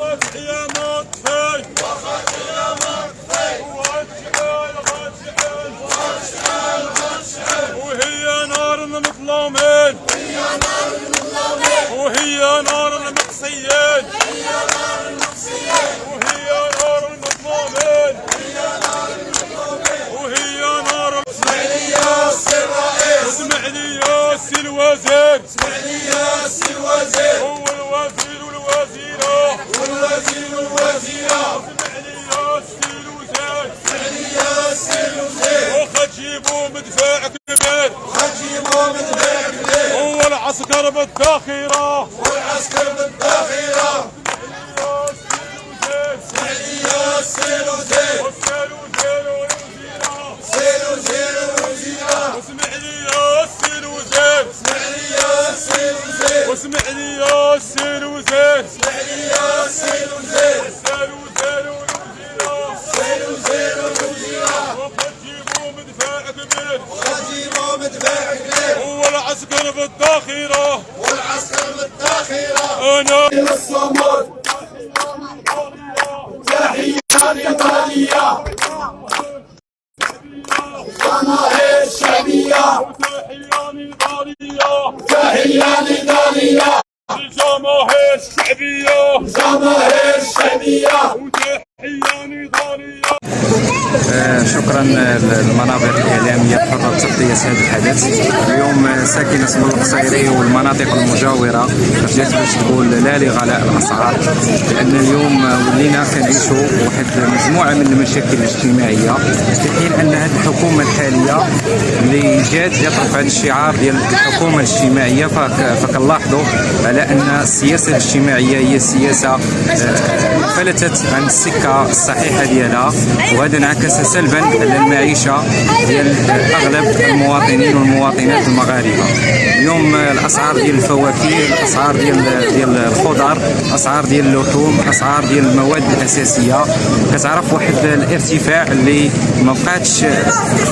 يا مطفي وخلي يا مطفي واشعل واشعل واشعل واشعل وهي نار المظلومين وهي نار المقصيين وهي نار المظلومين وهي نار اسمع لي يا سي الرئيس اسمع لي يا سي الوزير اسمع لي يا سي الوزير هو الوزير والوزيرة والوزير والوزيرة اسمع لي يا سي الوزير اسمع لي يا سي الوزير وخا تجيبوا مدفع كبير وخا تجيبوا مدفع كبير هو العسكر بالذخيرة والعسكر بالذخيرة اسمع لي يا سي الوزير اسمع لي يا سي الوزير اسمع لي يا سي الوزير واسمع لي يا سي الوزير اسمع لي يا سي الوزير الوزير والوزيرة وقد جيبوا مدفع كبير وقد جيبوا مدفع كبير هو العسكر بالذخيرة والعسكر بالذخيرة أنا للصمود تحية نضالية جماهير الشعبية وتحية نضالية تحية نضالية للجماهير الشعبية جماهير الشعبية وتحية نضالية. شكرا للمنابر الإعلامية حرة تغطية هذا الحدث. اليوم ساكنة بن القصيري والمناطق المجاورة جات باش تقول لا لغلاء الأسعار، لأن اليوم ولينا كنعيشوا واحد مجموعة من المشاكل الاجتماعية في حين أن هذه الحكومة الحالية اللي جات رفعت الشعار ديال الحكومة الاجتماعية، فكنلاحظوا على أن السياسة الاجتماعية هي سياسة فلتت عن السكة الصحيحة ديالها، وهذا انعكس سلبا على المعيشه ديال اغلب المواطنين والمواطنات المغاربه. اليوم الاسعار ديال الفواكه، الاسعار ديال الخضر، الاسعار ديال اللحوم، الاسعار ديال المواد الاساسيه كتعرف واحد الارتفاع اللي ما بقاتش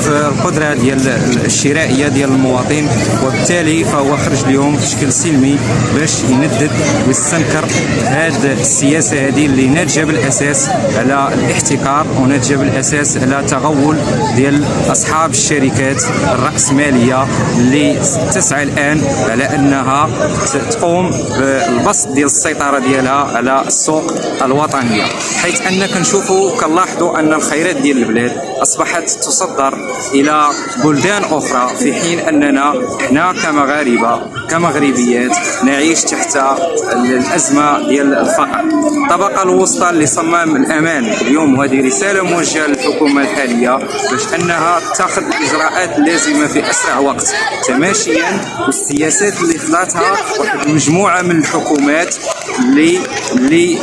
في القدره ديال الشرائيه ديال المواطن، وبالتالي فهو خرج اليوم بشكل سلمي باش يندد ويستنكر هذه السياسه هذه اللي ناتجه بالاساس على الاحتكار وناتجه بالاساس على تغول ديال اصحاب الشركات الراسماليه اللي تسعى الان على انها تقوم بالبسط ديال السيطره ديالها على السوق الوطنيه، حيث ان كنشوفوا كنلاحظوا ان الخيرات ديال البلاد اصبحت تصدر الى بلدان اخرى، في حين اننا حنا كمغاربه كمغربيات نعيش تحت الازمه ديال الفقر. الطبقه الوسطى اللي صمام الامان اليوم، وهذه رساله موجهه للحكومه الحاليه باش انها تاخذ الاجراءات اللازمه في اسرع وقت، تماشيا بالسياسات اللي خذاتها واحد المجموعه من الحكومات اللي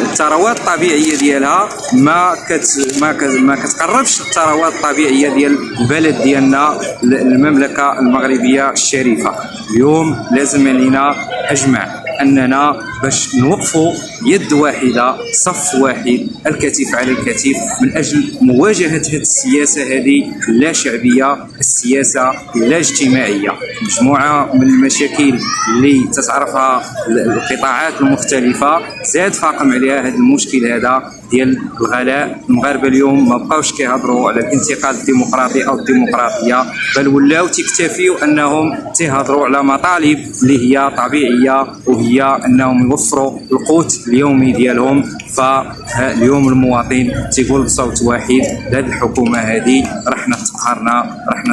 الثروات الطبيعيه ديالها ما كتقربش الثروات الطبيعيه ديال البلد ديالنا المملكه المغربيه الشريفه. اليوم لازم علينا اجمع اننا باش نوقفوا يد واحده، صف واحد، الكتف على الكتف، من اجل مواجهه هذه السياسه هذه لا شعبيه، السياسه لا اجتماعيه. مجموعه من المشاكل اللي تتعرفها القطاعات المختلفه زاد فاقم عليها هذا المشكل هذا ديال الغلاء. المغاربه اليوم ما بقاوش كيهضروا على الانتقال الديمقراطي او الديمقراطيه، بل ولاو تكتفيوا انهم تيهضروا على مطالب اللي هي طبيعيه، وهي انهم يوفروا القوت اليومي ديالهم. فاليوم المواطن تيقول بصوت واحد هذه الحكومه هذه رحنا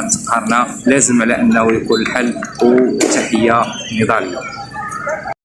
تقهرنا، لازم على انه يكون الحل. وتحيه نضاليه.